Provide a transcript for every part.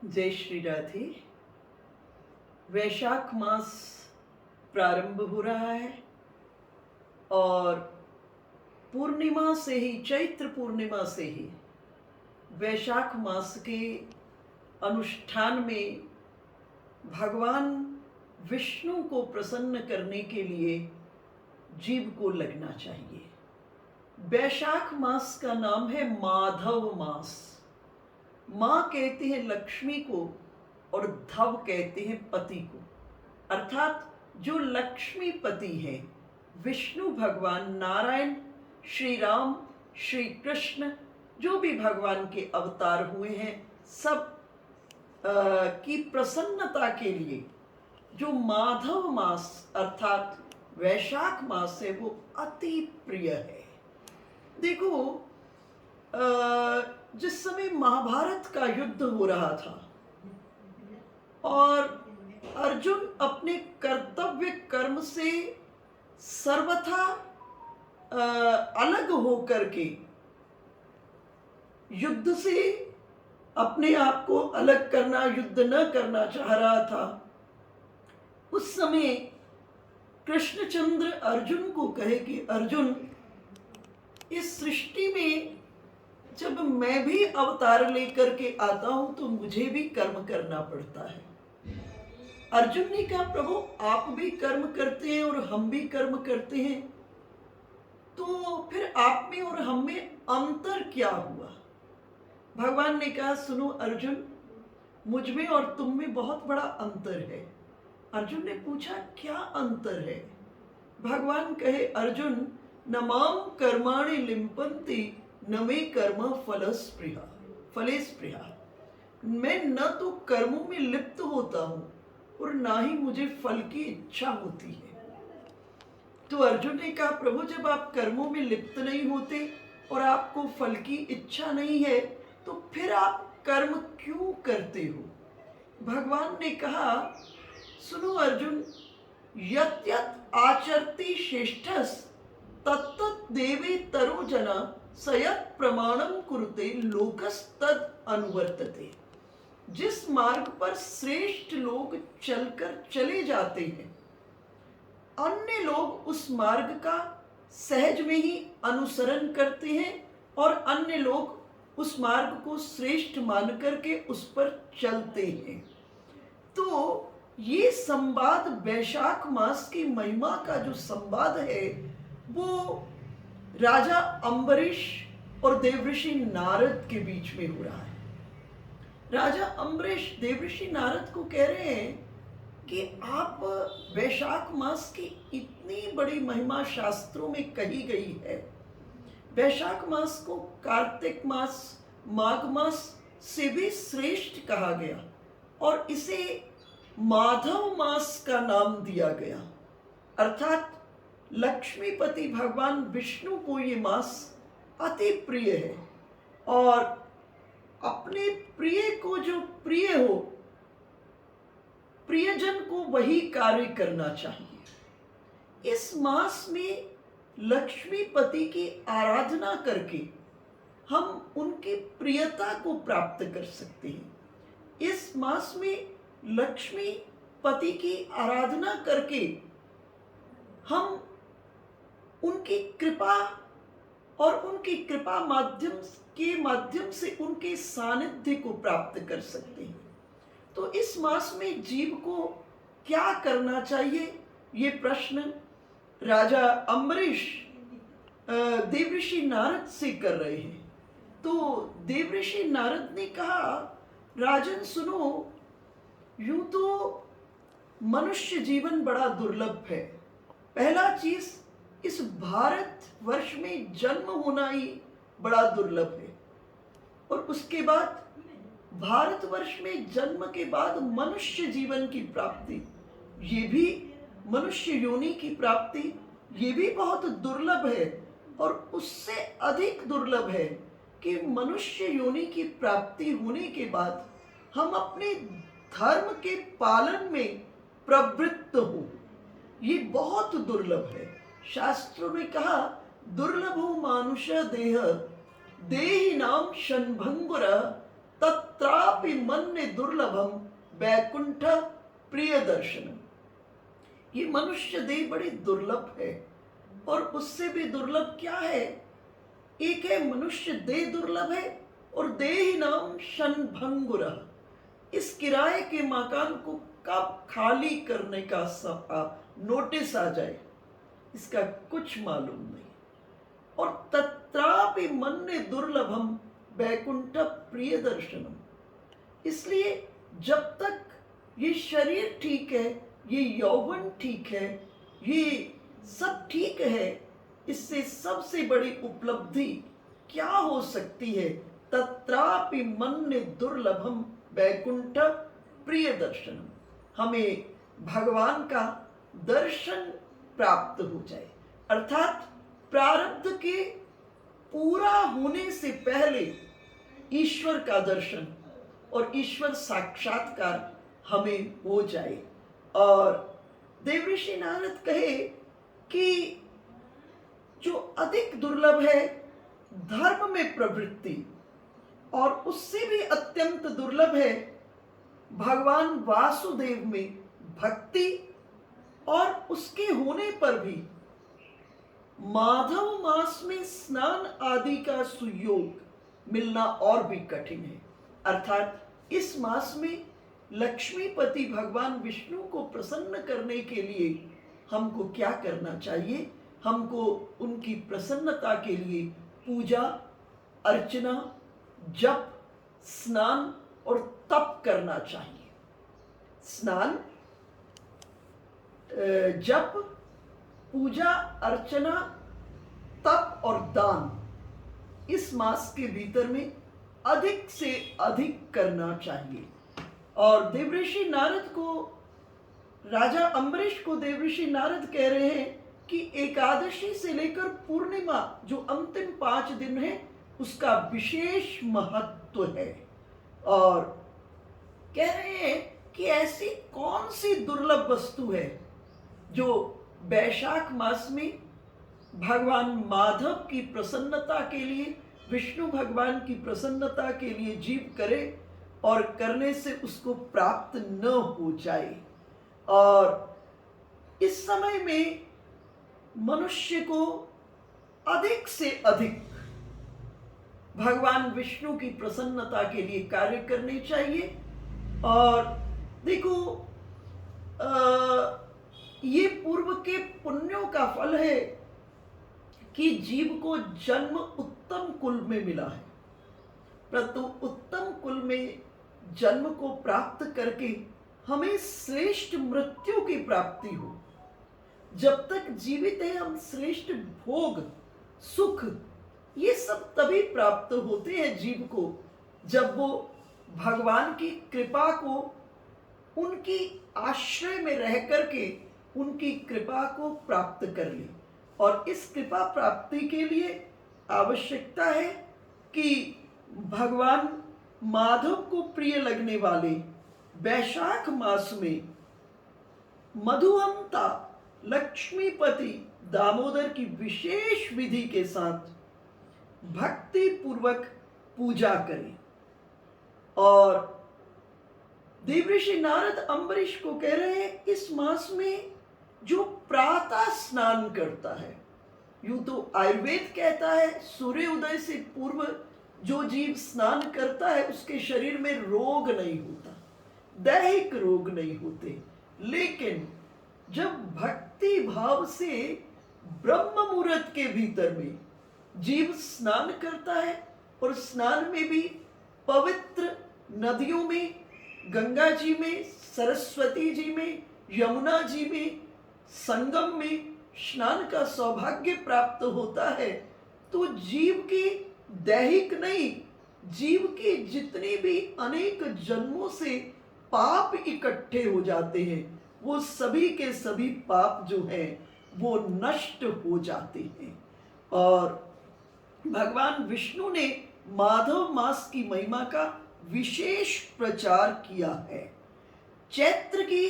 जय श्री राधे। वैशाख मास प्रारंभ हो रहा है और पूर्णिमा से ही, चैत्र पूर्णिमा से ही वैशाख मास के अनुष्ठान में भगवान विष्णु को प्रसन्न करने के लिए जीव को लगना चाहिए। वैशाख मास का नाम है माधव मास। माँ कहते हैं लक्ष्मी को और धव कहते हैं पति को, अर्थात जो लक्ष्मी पति है विष्णु भगवान, नारायण, श्री राम, श्री कृष्ण, जो भी भगवान के अवतार हुए हैं सब की प्रसन्नता के लिए जो माधव मास अर्थात वैशाख मास है वो अति प्रिय है। देखो, जिस समय महाभारत का युद्ध हो रहा था और अर्जुन अपने कर्तव्य कर्म से सर्वथा अलग होकर के युद्ध से अपने आप को अलग करना, युद्ध न करना चाह रहा था, उस समय कृष्णचंद्र अर्जुन को कहे कि अर्जुन, इस सृष्टि में जब मैं भी अवतार लेकर के आता हूं तो मुझे भी कर्म करना पड़ता है। अर्जुन ने कहा, प्रभु आप भी कर्म करते हैं और हम भी कर्म करते हैं, तो फिर आप में और हम में अंतर क्या हुआ? भगवान ने कहा, सुनो अर्जुन, मुझ में और तुम में बहुत बड़ा अंतर है। अर्जुन ने पूछा, क्या अंतर है? भगवान कहे, अर्जुन, न माम कर्माणि लिम्पन्ति न मे कर्म फले स्पृहा। मैं न तो कर्मों में लिप्त होता हूं और ना ही मुझे फल की इच्छा होती है। तो अर्जुन ने कहा, प्रभु जब आप कर्मों में लिप्त नहीं होते और आपको फल की इच्छा नहीं है तो फिर आप कर्म क्यों करते हो? भगवान ने कहा, सुनो अर्जुन, यत् यत् आचरति श्रेष्ठस् तत्तत् देवे तरो जना सयत् प्रमाणम कुरुते लोकस्तद अनुवर्तते। जिस मार्ग पर श्रेष्ठ लोग चलकर चले जाते हैं, अन्य लोग उस मार्ग का सहज में ही अनुसरण करते हैं और अन्य लोग उस मार्ग को श्रेष्ठ मान करके उस पर चलते हैं। तो ये संवाद वैशाख मास की महिमा का जो संवाद है वो राजा अम्बरीश और देवऋषि नारद के बीच में हो रहा है। राजा अम्बरीश देवऋषि नारद को कह रहे हैं कि आप वैशाख मास की इतनी बड़ी महिमा शास्त्रों में कही गई है। वैशाख मास को कार्तिक मास, माघ मास से भी श्रेष्ठ कहा गया और इसे माधव मास का नाम दिया गया, अर्थात लक्ष्मीपति भगवान विष्णु को ये मास अति प्रिय है और अपने प्रिय को जो प्रिय हो, प्रियजन को वही कार्य करना चाहिए। इस मास में लक्ष्मीपति की आराधना करके हम उनकी प्रियता को प्राप्त कर सकते हैं। इस मास में लक्ष्मीपति की आराधना करके हम उनकी कृपा और उनकी कृपा माध्यम से उनके सानिध्य को प्राप्त कर सकते हैं। तो इस मास में जीव को क्या करना चाहिए, ये प्रश्न राजा अम्बरीश देवऋषि नारद से कर रहे हैं। तो देवऋषि नारद ने कहा, राजन सुनो, यूं तो मनुष्य जीवन बड़ा दुर्लभ है। पहला चीज, इस भारत वर्ष में जन्म होना ही बड़ा दुर्लभ है और उसके बाद भारतवर्ष में जन्म के बाद मनुष्य जीवन की प्राप्ति, ये भी मनुष्य योनि की प्राप्ति, ये भी बहुत दुर्लभ है। और उससे अधिक दुर्लभ है कि मनुष्य योनि की प्राप्ति होने के बाद हम अपने धर्म के पालन में प्रवृत्त हो, ये बहुत दुर्लभ है। शास्त्रों में कहा, दुर्लभो मानुष देह देहि नाम शनभंगुर तत्रापि मन्ये दुर्लभम वैकुंठ प्रिय दर्शनम। ये मनुष्य देह बड़ी दुर्लभ है, और उससे भी दुर्लभ क्या है? एक है मनुष्य देह दुर्लभ है, और देहि नाम क्षणभंगुरः। इस किराए के मकान को कब खाली करने का नोटिस आ जाए, इसका कुछ मालूम नहीं। और तत्रापि मन्ये दुर्लभम वैकुंठ प्रिय दर्शनम। इसलिए जब तक ये शरीर ठीक है, ये यौवन ठीक है, ये सब ठीक है, इससे सबसे बड़ी उपलब्धि क्या हो सकती है? तत्रापि मन्ये दुर्लभम वैकुंठ प्रिय दर्शनम। हमें भगवान का दर्शन प्राप्त हो जाए, अर्थात प्रारब्ध के पूरा होने से पहले ईश्वर का दर्शन और ईश्वर साक्षात्कार हमें हो जाए। और देवऋषि नारद कहे कि जो अधिक दुर्लभ है धर्म में प्रवृत्ति, और उससे भी अत्यंत दुर्लभ है भगवान वासुदेव में भक्ति, और उसके होने पर भी माधव मास में स्नान आदि का सुयोग मिलना और भी कठिन है। अर्थात इस मास में लक्ष्मीपति भगवान विष्णु को प्रसन्न करने के लिए हमको क्या करना चाहिए? हमको उनकी प्रसन्नता के लिए पूजा अर्चना, जप, स्नान और तप करना चाहिए। स्नान, जप, पूजा अर्चना, तप और दान इस मास के भीतर में अधिक से अधिक करना चाहिए। और देवऋषि नारद को, राजा अम्बरीश को देवऋषि नारद कह रहे हैं कि एकादशी से लेकर पूर्णिमा जो अंतिम 5 दिन है उसका विशेष महत्व है। और कह रहे हैं कि ऐसी कौन सी दुर्लभ वस्तु है जो वैशाख मास में भगवान माधव की प्रसन्नता के लिए, विष्णु भगवान की प्रसन्नता के लिए जीव करे और करने से उसको प्राप्त न हो जाए। और इस समय में मनुष्य को अधिक से अधिक भगवान विष्णु की प्रसन्नता के लिए कार्य करने चाहिए। और देखो, ये पूर्व के पुण्यों का फल है कि जीव को जन्म उत्तम कुल में मिला है, परंतु उत्तम कुल में जन्म को प्राप्त करके हमें श्रेष्ठ मृत्यु की प्राप्ति हो। जब तक जीवित है हम श्रेष्ठ भोग, सुख, ये सब तभी प्राप्त होते हैं जीव को जब वो भगवान की कृपा को, उनकी आश्रय में रह करके उनकी कृपा को प्राप्त कर ले। और इस कृपा प्राप्ति के लिए आवश्यकता है कि भगवान माधव को प्रिय लगने वाले वैशाख मास में मधुअंता लक्ष्मीपति दामोदर की विशेष विधि के साथ भक्ति पूर्वक पूजा करें। और देवऋषि नारद अम्बरीश को कह रहे हैं इस मास में जो प्रातः स्नान करता है, यूं तो आयुर्वेद कहता है सूर्य उदय से पूर्व जो जीव स्नान करता है उसके शरीर में रोग नहीं होता, दैहिक रोग नहीं होते। लेकिन जब भक्ति भाव से ब्रह्म मुहूर्त के भीतर में जीव स्नान करता है, और स्नान में भी पवित्र नदियों में, गंगा जी में, सरस्वती जी में, यमुना जी में, संगम में स्नान का सौभाग्य प्राप्त होता है, तो जीव की दैहिक नहीं, जीव की जितनी भी अनेक जन्मों से पाप इकट्ठे हो जाते हैं, वो सभी के सभी पाप जो हैं वो नष्ट हो जाते हैं। और भगवान विष्णु ने माधव मास की महिमा का विशेष प्रचार किया है। चैत्र की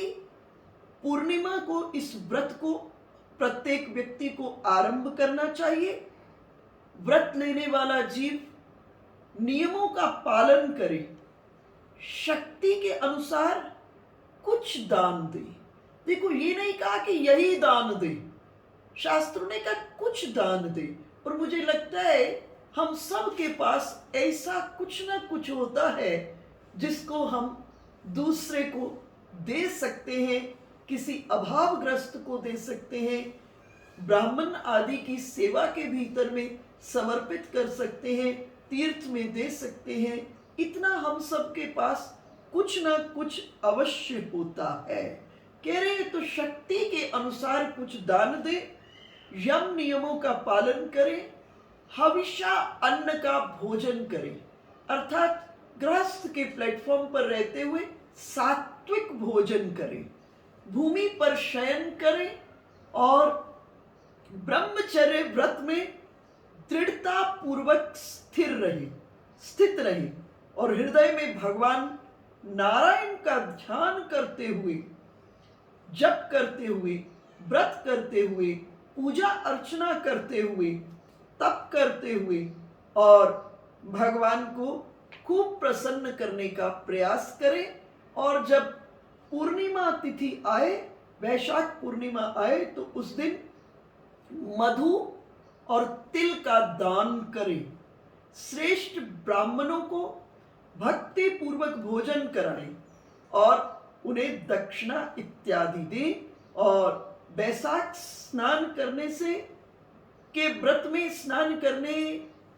पूर्णिमा को इस व्रत को प्रत्येक व्यक्ति को आरंभ करना चाहिए। व्रत लेने वाला जीव नियमों का पालन करे, शक्ति के अनुसार कुछ दान दे। देखो, ये नहीं कहा कि यही दान दे, शास्त्रों ने कहा कुछ दान दे। और मुझे लगता है हम सब के पास ऐसा कुछ ना कुछ होता है जिसको हम दूसरे को दे सकते हैं, किसी अभावग्रस्त को दे सकते हैं, ब्राह्मण आदि की सेवा के भीतर में समर्पित कर सकते हैं, तीर्थ में दे सकते हैं। इतना हम सब के पास कुछ ना कुछ अवश्य होता है। कह रहे हैं तो शक्ति के अनुसार कुछ दान दे, यम नियमों का पालन करें, हविष्या अन्न का भोजन करें, अर्थात गृहस्थ के प्लेटफॉर्म पर रहते हुए सात्विक भोजन करें, भूमि पर शयन करें और ब्रह्मचर्य व्रत में दृढ़ता पूर्वक स्थित रहे और हृदय में भगवान नारायण का ध्यान करते हुए, जप करते हुए, व्रत करते हुए, पूजा अर्चना करते हुए, तप करते हुए और भगवान को खूब प्रसन्न करने का प्रयास करें। और जब पूर्णिमा तिथि आए, वैशाख पूर्णिमा आए, तो उस दिन मधु और तिल का दान करें, श्रेष्ठ ब्राह्मणों को भक्ति पूर्वक भोजन कराएं और उन्हें दक्षिणा इत्यादि दें। और वैशाख स्नान करने से के व्रत में स्नान करने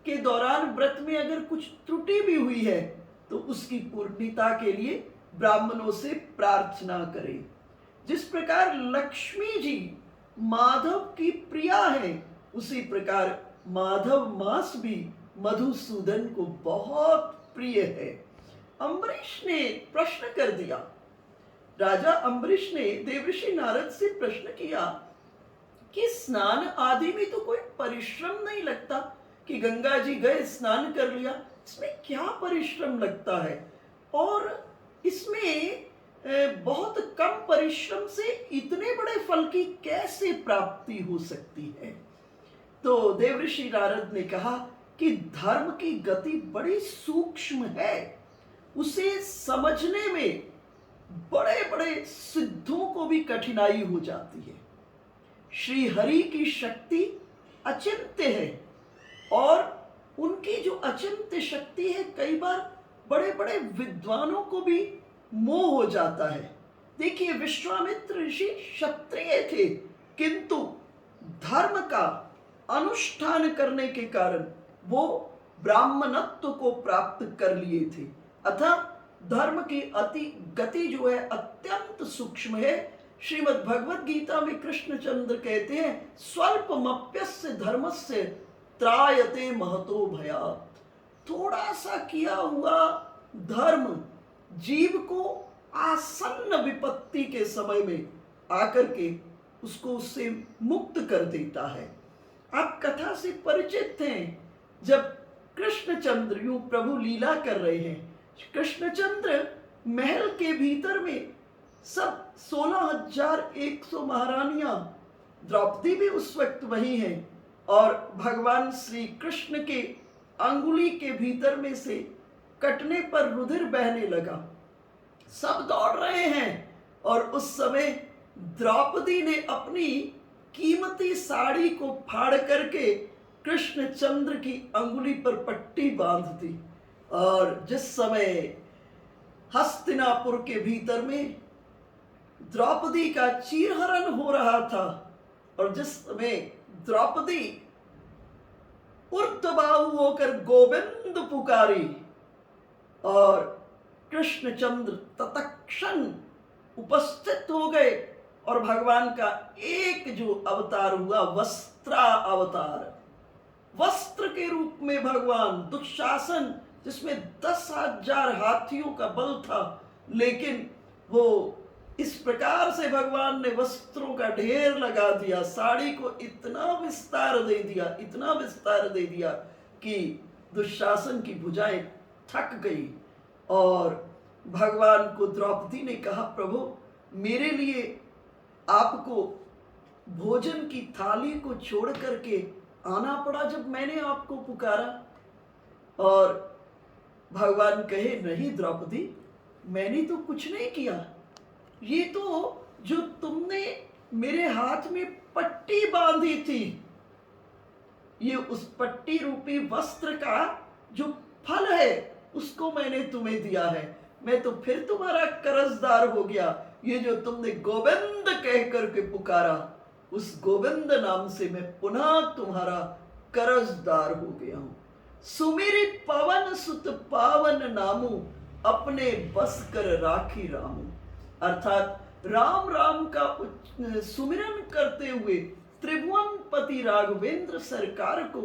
के दौरान व्रत में अगर कुछ त्रुटि भी हुई है तो उसकी पूर्णता के लिए ब्राह्मणों से प्रार्थना करें। जिस प्रकार लक्ष्मी जी माधव की प्रिया है, उसी प्रकार माधव मास भी मधुसूदन को बहुत प्रिय है। अम्बरीश ने प्रश्न कर दिया, राजा अम्बरीश ने देवर्षि नारद से प्रश्न किया कि स्नान आदि में तो कोई परिश्रम नहीं लगता, कि गंगा जी गए स्नान कर लिया, इसमें क्या परिश्रम लगता है और इसमें बहुत कम परिश्रम से इतने बड़े फल की कैसे प्राप्ति हो सकती है। तो देवर्षि नारद ने कहा कि धर्म की गति बड़ी सूक्ष्म है, उसे समझने में बड़े बड़े सिद्धों को भी कठिनाई हो जाती है। श्री हरि की शक्ति अचिंत्य है और उनकी जो अचिंत्य शक्ति है कई बार बड़े बड़े विद्वानों को भी मोह हो जाता है। देखिए, विश्वामित्र ऋषि क्षत्रिय थे, किंतु धर्म का अनुष्ठान करने के कारण वो ब्राह्मणत्व को प्राप्त कर लिए थे। अतः धर्म की गति जो है अत्यंत सूक्ष्म है। श्रीमद् भगवद गीता में कृष्णचंद्र कहते हैं, स्वल्पमप्यस्य धर्मस्य त्रायते महतो भयात्। थोड़ा सा किया हुआ धर्म जीव को आसन्न विपत्ति के समय में आकर के उसको उससे मुक्त कर देता है। आप कथा से परिचित हैं, जब कृष्णचंद्र यूं प्रभु लीला कर रहे हैं, कृष्णचंद्र महल के भीतर में सब 16,100 महारानियां, द्रौपदी भी उस वक्त वही हैं, और भगवान श्री कृष्ण के अंगुली के भीतर में से कटने पर रुधिर बहने लगा, सब दौड़ रहे हैं। और उस समय द्रौपदी ने अपनी कीमती साड़ी को फाड़ करके कृष्णचंद्र की अंगुली पर पट्टी बांध दी। और जिस समय हस्तिनापुर के भीतर में द्रौपदी का चीरहरण हो रहा था और जिस समय द्रौपदी ऊर्ध्वबाहु होकर गोविंद पुकारी और कृष्णचंद्र तत्क्षण उपस्थित हो गए और भगवान का एक जो अवतार हुआ, वस्त्रा अवतार, वस्त्र के रूप में भगवान दुशासन, जिसमें 10,000 हाथियों का बल था, लेकिन वो इस प्रकार से भगवान ने वस्त्रों का ढेर लगा दिया, साड़ी को इतना विस्तार दे दिया, इतना विस्तार दे दिया कि दुशासन की भुजाएं थक गई। और भगवान को द्रौपदी ने कहा, प्रभु मेरे लिए आपको भोजन की थाली को छोड़ करके आना पड़ा जब मैंने आपको पुकारा। और भगवान कहे, नहीं द्रौपदी, मैंने तो कुछ नहीं किया, ये तो जो तुमने मेरे हाथ में पट्टी बांधी थी, ये उस पट्टी रूपी वस्त्र का जो फल है उसको मैंने तुम्हें दिया है। मैं तो फिर तुम्हारा कर्जदार हो गया। ये जो तुमने गोविंद कह करके पुकारा, उस गोविंद नाम से मैं पुनः तुम्हारा कर्जदार हो गया हूं। सुमिरि पवन सुत पावन नामू, अपने बस कर राखी रामू। अर्थात राम राम का सुमिरन करते हुए त्रिभुवन पति राघवेंद्र सरकार को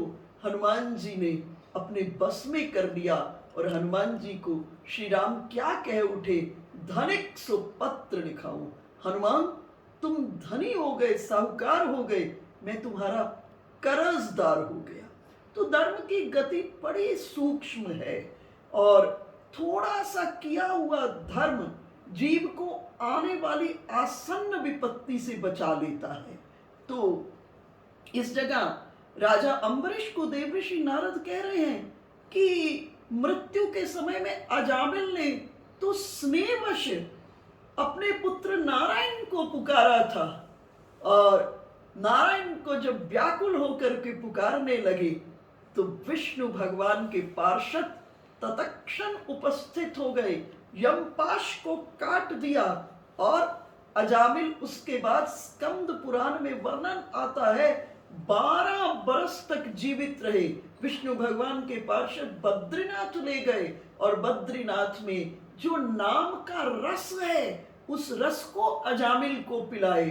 हनुमान जी ने अपने बस में कर लिया। और हनुमान जी को श्री राम क्या कह उठे, धनिक सो पत्र लिखाऊं। हनुमान, तुम धनी हो गए, साहूकार हो गए, मैं तुम्हारा कर्जदार हो गया। तो धर्म की गति बड़ी सूक्ष्म है और थोड़ा सा किया हुआ धर्म जीव को आने वाली आसन्न विपत्ति से बचा लेता है। तो इस जगह राजा अम्बरीश को देवर्षि नारद कह रहे हैं कि मृत्यु के समय में अजामिल ने तो स्नेहवश अपने पुत्र नारायण को पुकारा था, और नारायण को जब व्याकुल होकर के पुकारने लगे तो विष्णु भगवान के पार्षद तत्क्षण उपस्थित हो गए, यमपाश को काट दिया। और अजामिल उसके बाद स्कंद पुराण में वर्णन आता है 12 बरस तक जीवित रहे। विष्णु भगवान के पार्षद बद्रीनाथ ले गए और बद्रीनाथ में जो नाम का रस है उस रस को अजामिल को पिलाए।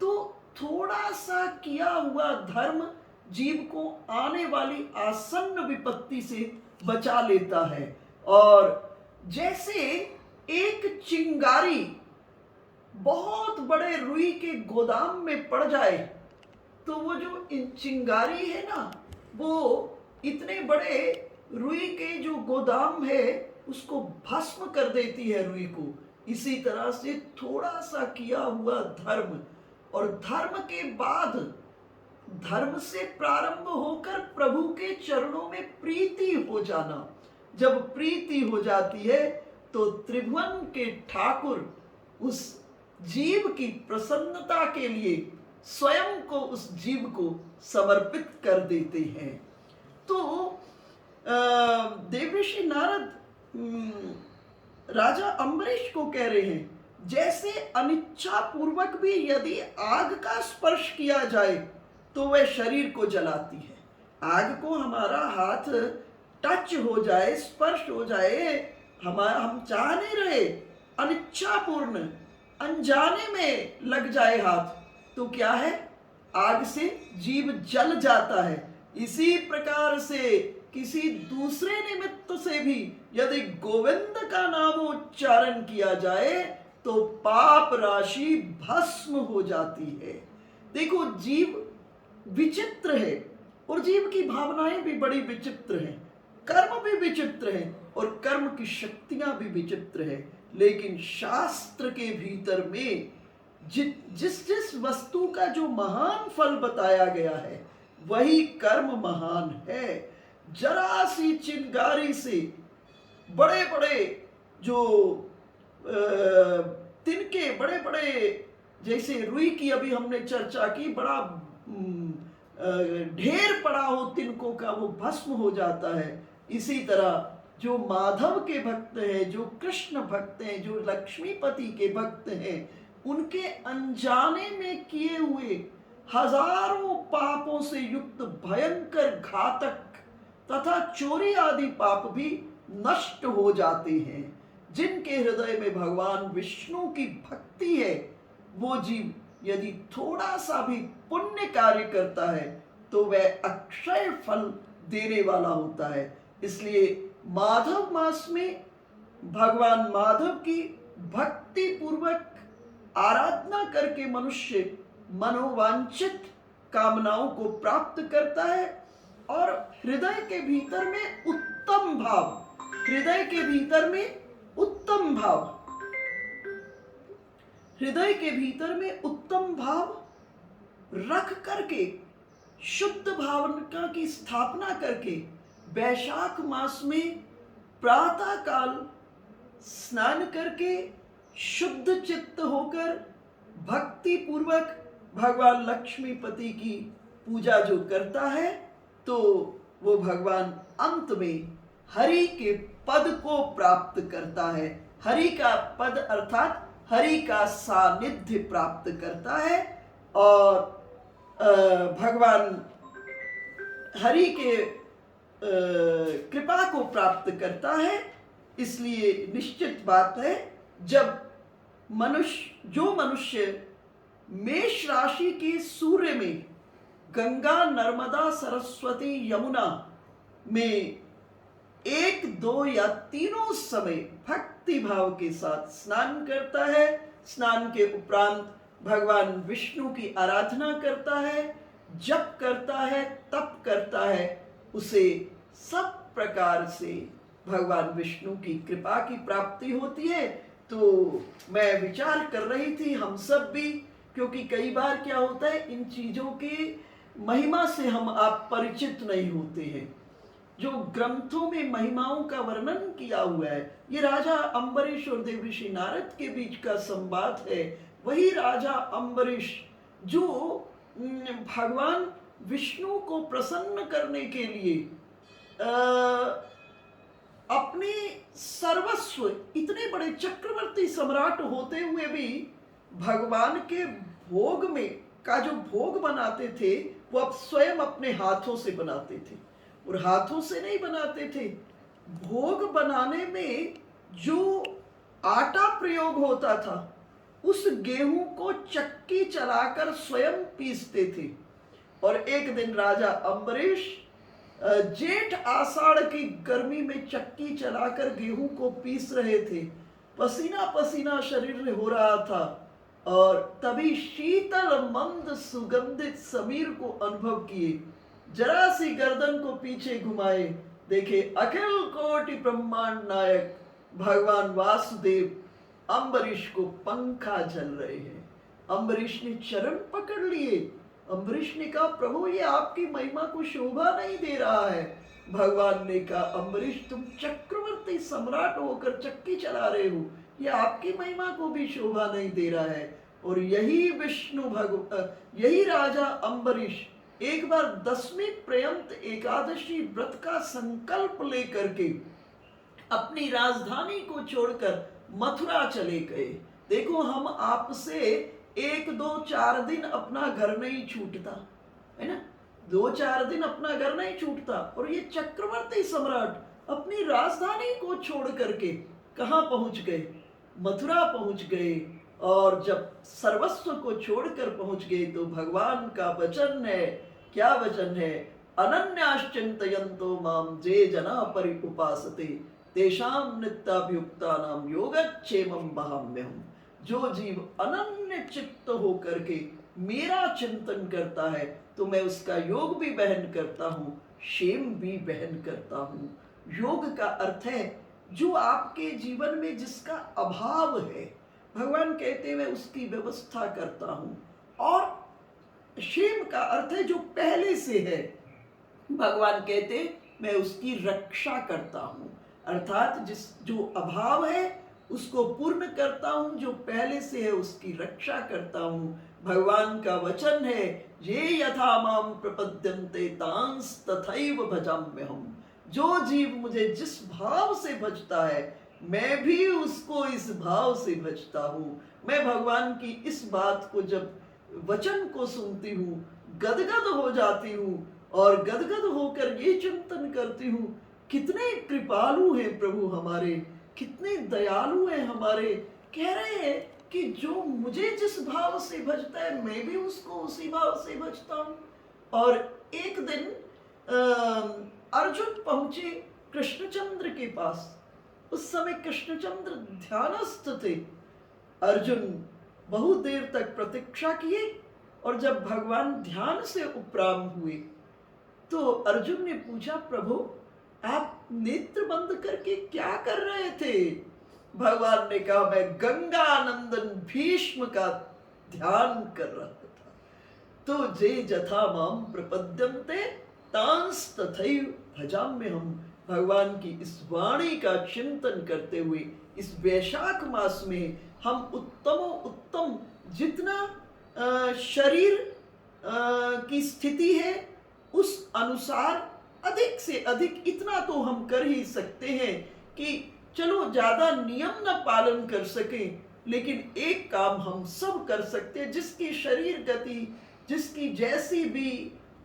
तो थोड़ा सा किया हुआ धर्म जीव को आने वाली आसन्न विपत्ति से बचा लेता है। और जैसे एक चिंगारी बहुत बड़े रुई के गोदाम में पड़ जाए तो वो जो चिंगारी है ना, वो इतने बड़े रुई के जो गोदाम है उसको भस्म कर देती है रुई को। इसी तरह से थोड़ा सा किया हुआ धर्म और धर्म के बाद धर्म से प्रारंभ होकर प्रभु के चरणों में प्रीति हो जाना। जब प्रीति हो जाती है तो त्रिभुवन के ठाकुर उस जीव की प्रसन्नता के लिए स्वयं को उस जीव को समर्पित कर देते हैं। तो देवर्षि नारद राजा अम्बरीश को कह रहे हैं, जैसे अनिच्छा पूर्वक भी यदि आग का स्पर्श किया जाए तो वह शरीर को जलाती है। आग को हमारा हाथ टच हो जाए, स्पर्श हो जाए, हम चाह नहीं रहे, अनिच्छापूर्ण अनजाने में लग जाए हाथ, तो क्या है, आग से जीव जल जाता है। इसी प्रकार से किसी दूसरे निमित्त से भी यदि गोविंद का नामोच्चारण किया जाए तो पाप राशि भस्म हो जाती है। देखो, जीव विचित्र है और जीव की भावनाएं भी बड़ी विचित्र हैं, कर्म भी विचित्र हैं और कर्म की शक्तियां भी विचित्र है। लेकिन शास्त्र के भीतर में जिस जिस वस्तु का जो महान फल बताया गया है वही कर्म महान है। जरा सी चिंगारी से बड़े बड़े जो तिनके, बड़े बड़े, जैसे रुई की अभी हमने चर्चा की, बड़ा ढेर पड़ा हो तिनकों का, वो भस्म हो जाता है। इसी तरह जो माधव के भक्त हैं, जो कृष्ण भक्त हैं, जो लक्ष्मीपति के भक्त हैं, उनके अनजाने में किए हुए हजारों पापों से युक्त भयंकर घातक तथा चोरी आदि पाप भी नष्ट हो जाते हैं। जिनके हृदय में भगवान विष्णु की भक्ति है, वो जीव यदि थोड़ा सा भी पुण्य कार्य करता है तो वह अक्षय फल देने वाला होता है। इसलिए माधव मास में भगवान माधव की भक्ति पूर्वक आराधना करके मनुष्य मनोवांछित कामनाओं को प्राप्त करता है और हृदय के भीतर में उत्तम भाव, हृदय के भीतर में उत्तम भाव, हृदय के भीतर में उत्तम भाव रख करके, शुद्ध भावना की स्थापना करके वैशाख मास में प्रातः काल स्नान करके शुद्ध चित्त होकर भक्ति पूर्वक भगवान लक्ष्मीपति की पूजा जो करता है तो वो भगवान अंत में हरि के पद को प्राप्त करता है। हरि का पद अर्थात हरि का सानिध्य प्राप्त करता है और भगवान हरि के कृपा को प्राप्त करता है। इसलिए निश्चित बात है, जब जो मनुष्य मेष राशि के सूर्य में गंगा नर्मदा सरस्वती यमुना में 1, 2 या तीनों समय भक्ति भाव के साथ स्नान करता है, स्नान के उपरांत भगवान विष्णु की आराधना करता है, जप करता है, तप करता है, उसे सब प्रकार से भगवान विष्णु की कृपा की प्राप्ति होती है। तो मैं विचार कर रही थी हम सब भी, क्योंकि कई बार क्या होता है, इन चीजों की महिमा से हम आप परिचित नहीं होते हैं। जो ग्रंथों में महिमाओं का वर्णन किया हुआ है, ये राजा अम्बरीश और देवर्षि नारद के बीच का संवाद है। वही राजा अम्बरीश जो भगवान विष्णु को प्रसन्न करने के लिए अपने सर्वस्व, इतने बड़े चक्रवर्ती सम्राट होते हुए भी भगवान के भोग में का जो भोग बनाते थे वो अब स्वयं अपने हाथों से बनाते थे। और हाथों से नहीं बनाते थे, भोग बनाने में जो आटा प्रयोग होता था उस गेहूं को चक्की चलाकर स्वयं पीसते थे। और एक दिन राजा अम्बरीश जेठ आषाढ़ की गर्मी में चक्की चलाकर गेहूं को पीस रहे थे, पसीना पसीना शरीर हो रहा था, और तभी शीतल मंद सुगंधित समीर को अनुभव किए। जरा सी गर्दन को पीछे घुमाए, देखे अखिल कोटि ब्रह्मांड नायक भगवान वासुदेव अम्बरीश को पंखा झल रहे हैं। अम्बरीश ने चरण पकड़ लिए। अम्बरीश ने कहा, प्रभु ये आपकी महिमा को शोभा नहीं दे रहा है। भगवान ने कहा, अम्बरीश तुम चक्रवर्ती सम्राट होकर चक्की चला रहे हो, ये आपकी महिमा को भी शोभा नहीं दे रहा है। और यही राजा अम्बरीश एक बार 10वीं पर्यंत एकादशी व्रत का संकल्प लेकर के अपनी राजधानी को छोड़कर मथुरा चले गए। देखो, हम आपसे 1, 2, 4 दिन अपना घर नहीं छूटता है ना, 2-4 दिन अपना घर नहीं छूटता, और ये चक्रवर्ती सम्राट अपनी राजधानी को छोड़ करके कहाँ पहुंच गए? मथुरा पहुंच गए। और जब सर्वस्व को छोड़कर पहुंच गए तो भगवान का वचन है, क्या वचन है? अनन्याश्चिन्तयन्तो माम जे जना परिउपासते तेषां नित्याभियुक्तानां योगक्षेमं वहाम्यहम्। जो जीव अनन्य चित्त होकर के मेरा चिंतन करता है तो मैं उसका योग भी बहन करता हूँ, क्षेम भी बहन करता हूँ। योग का अर्थ है जो आपके जीवन में जिसका अभाव है, भगवान कहते हैं मैं उसकी व्यवस्था करता हूँ। और क्षेम का अर्थ है जो पहले से है, भगवान कहते मैं उसकी रक्षा करता हूँ, अर्थात जो अभाव है उसको पूर्ण करता हूँ, जो पहले से है उसकी रक्षा करता हूँ। भगवान का वचन है, ये यथा माम प्रपद्यन्ते तांस तथैव भजाम्यहम्। जो जीव मुझे जिस भाव से भजता है मैं भी उसको इस भाव से भजता हूँ। मैं भगवान की इस बात को, जब वचन को सुनती हूँ, गदगद हो जाती हूँ, और गदगद होकर ये चिंतन करती हूँ, कितने कृपालु हैं प्रभु हमारे, कितने दयालु हैं हमारे। कह रहे हैं कि जो मुझे जिस भाव से भजता है मैं भी उसको उसी भाव से भजता हूँ। और एक दिन अर्जुन पहुंचे कृष्णचंद्र के पास। उस समय कृष्णचंद्र ध्यानस्थ थे। अर्जुन बहुत देर तक प्रतीक्षा किए, और जब भगवान ध्यान से उपराम हुए तो अर्जुन ने पूछा, प्रभु आप नेत्र बंद करके क्या कर रहे थे? भगवान ने कहा, मैं गंगा नंदन भीष्म का ध्यान कर रहा था। तो जे जथा माम प्रपद्यन्ते तांस तथैव भजाम्यहम्। भगवान की इस वाणी का चिंतन करते हुए इस वैशाख मास में हम उत्तम जितना शरीर की स्थिति है उस अनुसार अधिक से अधिक इतना तो हम कर ही सकते हैं कि चलो ज़्यादा नियम न पालन कर सकें, लेकिन एक काम हम सब कर सकते हैं। जिसकी शरीर गति, जिसकी जैसी भी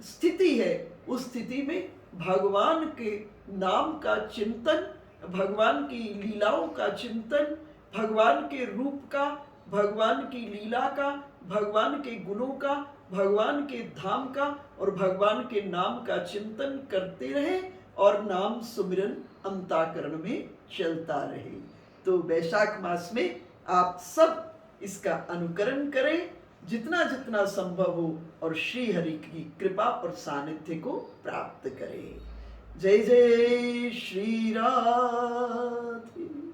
स्थिति है, उस स्थिति में भगवान के नाम का चिंतन, भगवान की लीलाओं का चिंतन, भगवान के रूप का, भगवान की लीला का, भगवान के गुणों का, भगवान के धाम का और भगवान के नाम का चिंतन करते रहे और नाम सुमिरन अंताकरण में चलता रहे। तो वैशाख मास में आप सब इसका अनुकरण करें जितना जितना संभव हो और श्री हरि की कृपा और सानिध्य को प्राप्त करें। जय जय श्री राधे।